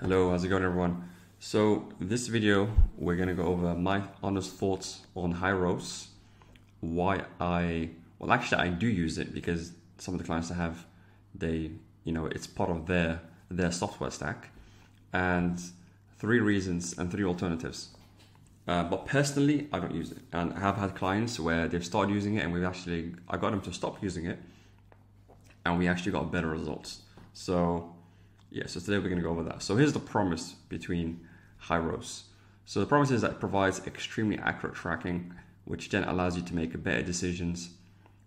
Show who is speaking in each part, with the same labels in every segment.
Speaker 1: Hello, how's it going everyone? So this video, we're gonna go over my honest thoughts on Hyros, well actually I do use it because some of the clients I have, it's part of their software stack, and 3 reasons and 3 alternatives. But personally, I don't use it, and I have had clients where they've started using it and I got them to stop using it, and we actually got better results. So today we're going to go over that. So here's the promise between Hyros. So the promise is that it provides extremely accurate tracking, which then allows you to make better decisions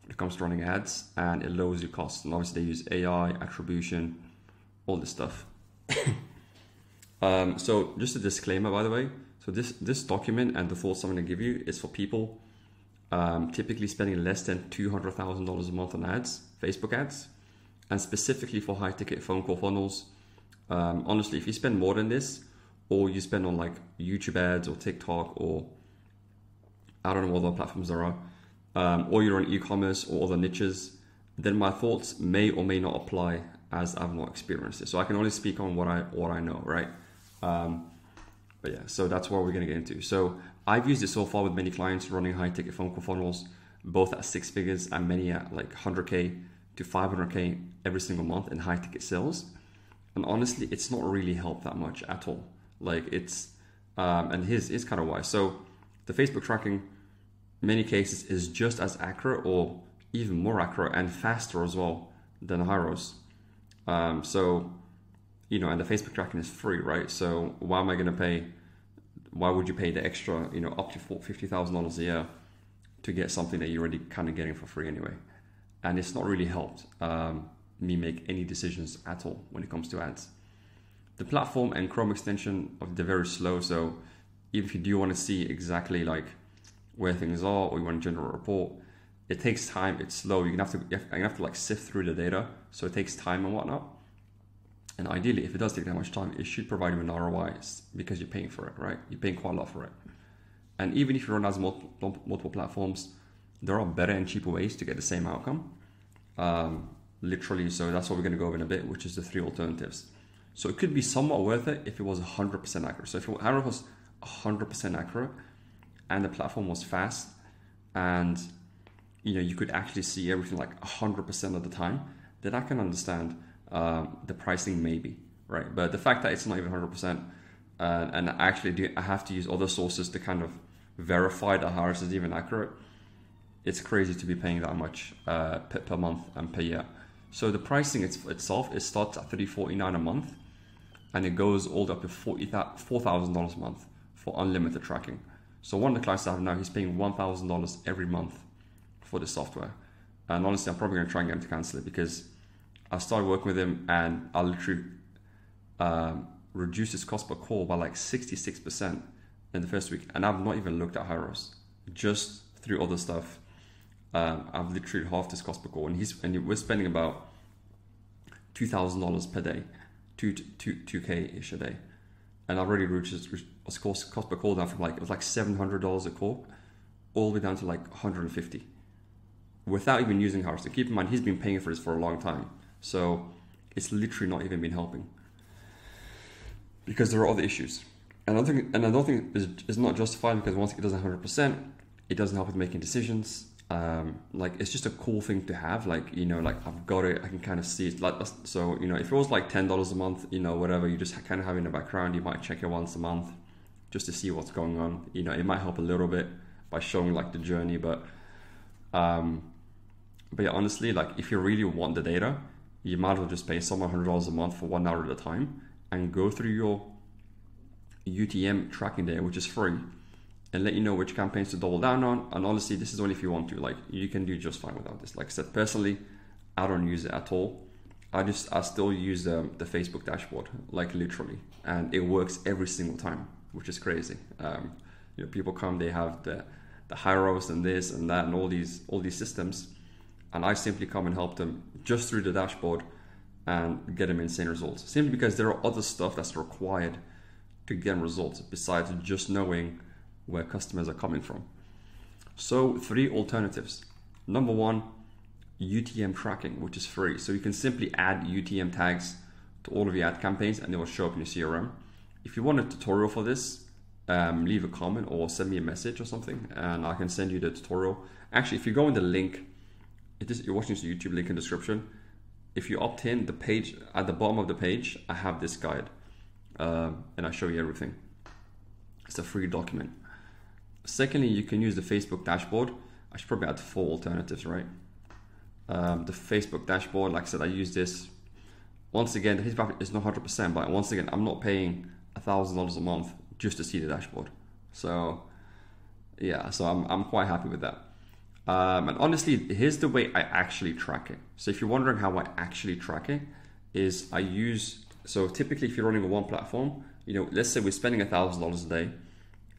Speaker 1: when it comes to running ads, and it lowers your costs. And obviously they use AI, attribution, all this stuff. So just a disclaimer, by the way. So this document and the thoughts I'm going to give you is for people typically spending less than $200,000 a month on ads, Facebook ads, and specifically for high ticket phone call funnels. Honestly, if you spend more than this, or you spend on like YouTube ads or TikTok, or I don't know what other platforms there are, or you're on e-commerce or other niches, then my thoughts may or may not apply, as I've not experienced it. So I can only speak on what I know, right? But yeah, so that's what we're gonna get into. So I've used it so far with many clients running high ticket phone call funnels, both at 6 figures and many at like 100K to 500K every single month in high ticket sales. And honestly, it's not really helped that much at all. Like it's, and here's kind of why. So the Facebook tracking, many cases, is just as accurate or even more accurate and faster as well than Hyros. And the Facebook tracking is free, right? So why would you pay the extra, up to $50,000 a year to get something that you're already kind of getting for free anyway? And it's not really helped me make any decisions at all when it comes to ads. The platform and Chrome extension, they're very slow. So if you do want to see exactly like where things are, or you want to generate a report, it takes time. It's slow. You have to like sift through the data. So it takes time and whatnot. And ideally, if it does take that much time, it should provide you an ROI because you're paying for it, right? You're paying quite a lot for it. And even if you run as multiple platforms, there are better and cheaper ways to get the same outcome. Literally, so that's what we're going to go over in a bit, which is the 3 alternatives. So it could be somewhat worth it if it was 100% accurate. So if Hyros was 100% accurate and the platform was fast, and you could actually see everything like 100% of the time, then I can understand the pricing maybe, right? But the fact that it's not even 100%, and I have to use other sources to kind of verify that Hyros is even accurate, it's crazy to be paying that much per month and per year. So the pricing itself, it starts at $349 a month, and it goes all the way up to $4,000 a month for unlimited tracking. So one of the clients I have now, he's paying $1,000 every month for this software. And honestly, I'm probably gonna try and get him to cancel it, because I started working with him and I literally reduced his cost per call by like 66% in the first week. And I've not even looked at Hyros, just through other stuff. I've literally halved his cost per call, and we're spending about $2,000 per day, 2K-ish a day, and I've already reduced his cost per call down from it was like $700 a call, all the way down to like $150, without even using Hyros. So keep in mind, he's been paying for this for a long time, so it's literally not even been helping, because there are other issues. And I don't think is not justified, because once it doesn't 100%, it doesn't help with making decisions. It's just a cool thing to have, I've got it, I can kind of see it, so if it was like $10 a month, whatever, you just kind of have in the background, you might check it once a month just to see what's going on. It might help a little bit by showing like the journey, but yeah, honestly, like if you really want the data, you might as well just pay someone $100 a month for 1 hour at a time and go through your UTM tracking data, which is free, and let you know which campaigns to double down on. And honestly, this is only if you want to. Like, you can do just fine without this. Like I said, personally, I don't use it at all. I still use the Facebook dashboard, like literally, and it works every single time, which is crazy. People come, they have the Hyros and this and that and all these systems, and I simply come and help them just through the dashboard and get them insane results. Simply because there are other stuff that's required to get results besides just knowing where customers are coming from. So 3 alternatives. Number 1, UTM tracking, which is free. So you can simply add UTM tags to all of your ad campaigns, and it will show up in your CRM. If you want a tutorial for this, leave a comment or send me a message or something, and I can send you the tutorial. Actually, if you go in the link, you're watching this YouTube link in the description. If you opt in, the page at the bottom of the page, I have this guide, and I show you everything. It's a free document. Secondly, you can use the Facebook dashboard. I should probably add 4 alternatives, right? The Facebook dashboard, like I said, I use this. Once again, his profit is not 100%, but once again, I'm not paying $1,000 a month just to see the dashboard. So yeah, so I'm quite happy with that. And honestly, here's the way I actually track it. So if you're wondering how I actually track it, is I use, so typically if you're running on one platform, you know, let's say we're spending $1,000 a day,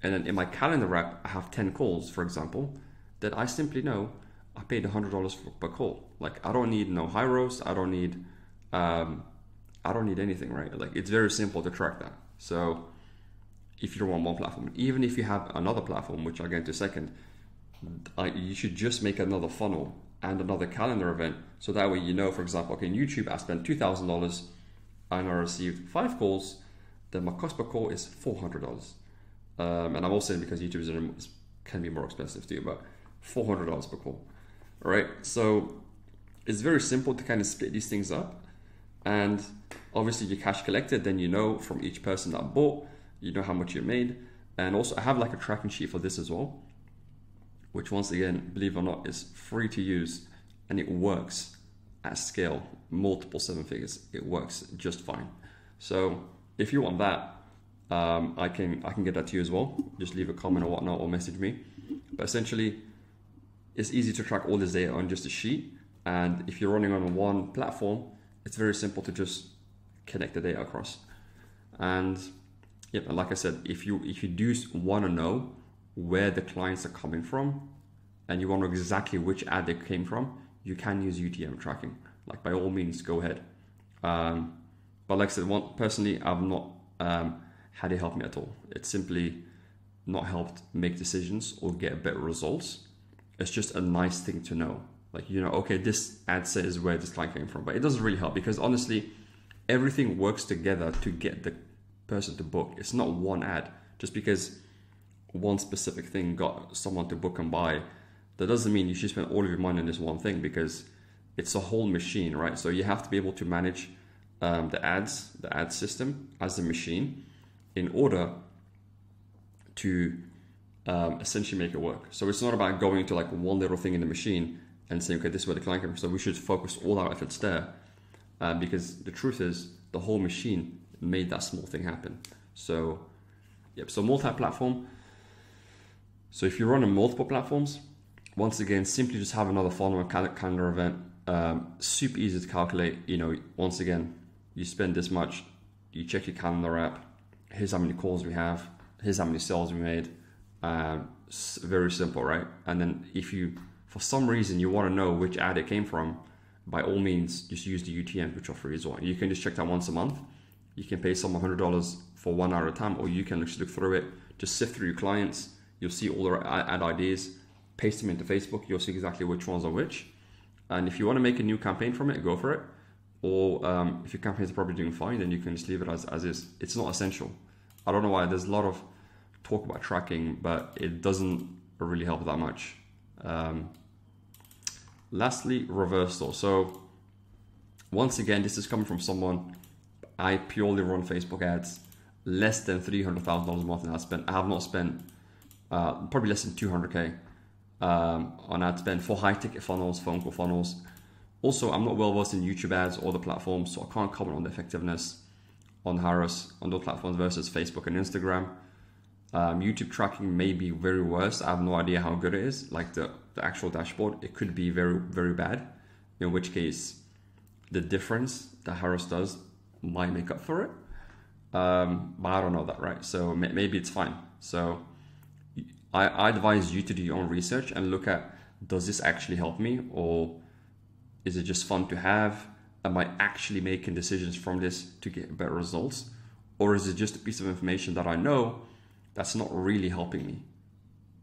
Speaker 1: and then in my calendar app, I have 10 calls, for example, that I simply know I paid $100 per call. Like I don't need no Hyros, I don't need anything, right? Like it's very simple to track that. So if you're on one platform, even if you have another platform, which I'll get into a second, you should just make another funnel and another calendar event. So that way, you know, for example, okay, in YouTube, I spent $2,000 and I received 5 calls, then my cost per call is $400. And I'm also saying because YouTube can be more expensive too, but $400 per call. All right. So it's very simple to kind of split these things up. And obviously your cash collected, then you know from each person that bought, you know how much you made. And also I have like a tracking sheet for this as well, which once again, believe it or not, is free to use, and it works at scale, multiple 7 figures. It works just fine. So if you want that, I can get that to you as well. Just leave a comment or whatnot, or message me. But essentially, it's easy to track all this data on just a sheet. And if you're running on one platform, it's very simple to just connect the data across. And yeah, like I said, if you do want to know where the clients are coming from, and you want to know exactly which ad they came from, you can use UTM tracking. Like by all means, go ahead. But like I said, personally, I've not had it help me at all. It's simply not helped make decisions or get better results. It's just a nice thing to know. Like, you know, okay, this ad says where this client came from, but it doesn't really help because honestly, everything works together to get the person to book. It's not one ad. Just because one specific thing got someone to book and buy, that doesn't mean you should spend all of your money on this one thing, because it's a whole machine, right? So you have to be able to manage the ad system as a machine in order to essentially make it work. So it's not about going into like one little thing in the machine and saying, okay, this is where the client came from, so we should focus all our efforts there, because the truth is the whole machine made that small thing happen. So yep, so multi-platform. So if you run on multiple platforms, once again, simply just have another funnel and calendar event. Super easy to calculate. You know, once again, you spend this much, you check your calendar app, here's how many calls we have, here's how many sales we made. Very simple, right? And then if you, for some reason, you want to know which ad it came from, by all means, just use the UTMs, which are free as well. You can just check that once a month. You can pay someone $100 for 1 hour at a time, or you can just look through it, just sift through your clients. You'll see all the ad ideas, paste them into Facebook. You'll see exactly which ones are which. And if you want to make a new campaign from it, go for it. Or if your campaign is probably doing fine, then you can just leave it as is. It's not essential. I don't know why. There's a lot of talk about tracking, but it doesn't really help that much. Lastly, reversal. So once again, this is coming from someone. I purely run Facebook ads, less than $300,000 a month in ad spend. I have not spent probably less than 200K on ad spend for high ticket funnels, phone call funnels. Also, I'm not well versed in YouTube ads or the platforms, so I can't comment on the effectiveness on Hyros on those platforms versus Facebook and Instagram. YouTube tracking may be very worse. I have no idea how good it is. Like the actual dashboard, it could be very, very bad. In which case, the difference that Hyros does might make up for it. But I don't know that, right? So maybe it's fine. So I advise you to do your own research and look at, does this actually help me, or is it just fun to have? Am I actually making decisions from this to get better results? Or is it just a piece of information that I know that's not really helping me,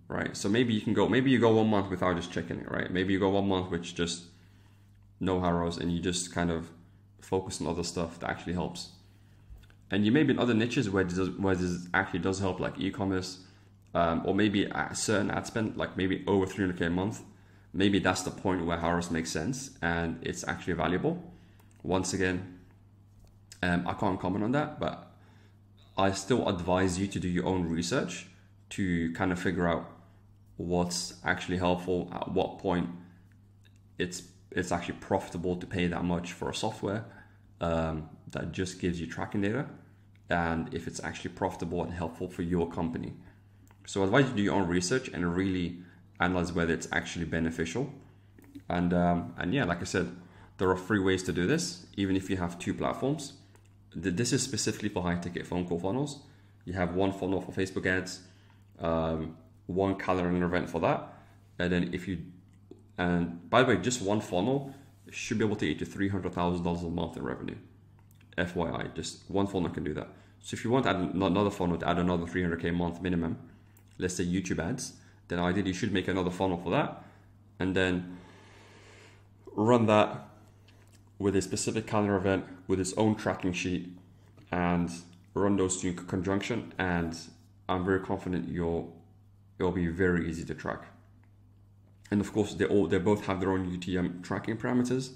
Speaker 1: right? So maybe you go 1 month without just checking it, right? Maybe you go 1 month with just no Hyros and you just kind of focus on other stuff that actually helps. And you may be in other niches where this actually does help, like e-commerce, or maybe a certain ad spend, like maybe over 300K a month. Maybe that's the point where Hyros makes sense and it's actually valuable. Once again, I can't comment on that, but I still advise you to do your own research to kind of figure out what's actually helpful, at what point it's actually profitable to pay that much for a software that just gives you tracking data, and if it's actually profitable and helpful for your company. So I advise you to do your own research and really analyze whether it's actually beneficial. And yeah, like I said, there are 3 ways to do this, even if you have 2 platforms. This is specifically for high ticket phone call funnels. You have 1 funnel for Facebook ads, 1 calendar event for that. And then and by the way, just 1 funnel should be able to get you $300,000 a month in revenue. FYI, just 1 funnel can do that. So if you want to add another funnel to add another 300K a month minimum, let's say YouTube ads, then ideally you should make another funnel for that, and then run that with a specific calendar event with its own tracking sheet, and run those 2 in conjunction. And I'm very confident it'll be very easy to track. And of course, they both have their own UTM tracking parameters.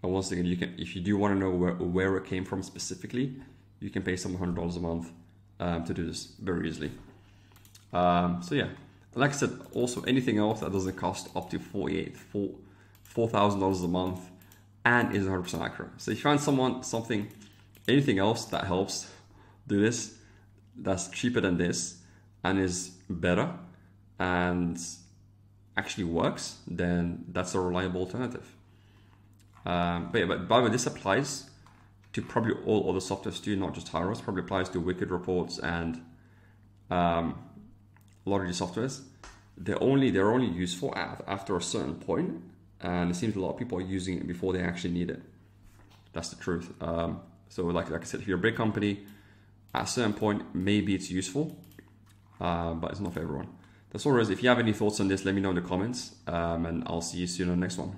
Speaker 1: And once again, you can, if you do want to know where it came from specifically, you can pay some $100 a month to do this very easily. So yeah, like I said, also anything else that doesn't cost up to $4,000 a month and is 100% accurate. So if you find anything else that helps do this, that's cheaper than this and is better and actually works, then that's a reliable alternative. But by the way, this applies to probably all other softwares too, not just Hyros. Probably applies to Wicked Reports and a lot of these softwares. They're only useful after a certain point, and it seems a lot of people are using it before they actually need it. That's the truth. So like I said, if you're a big company, at a certain point, maybe it's useful, but it's not for everyone. That's all there is. If you have any thoughts on this, let me know in the comments, and I'll see you soon on the next one.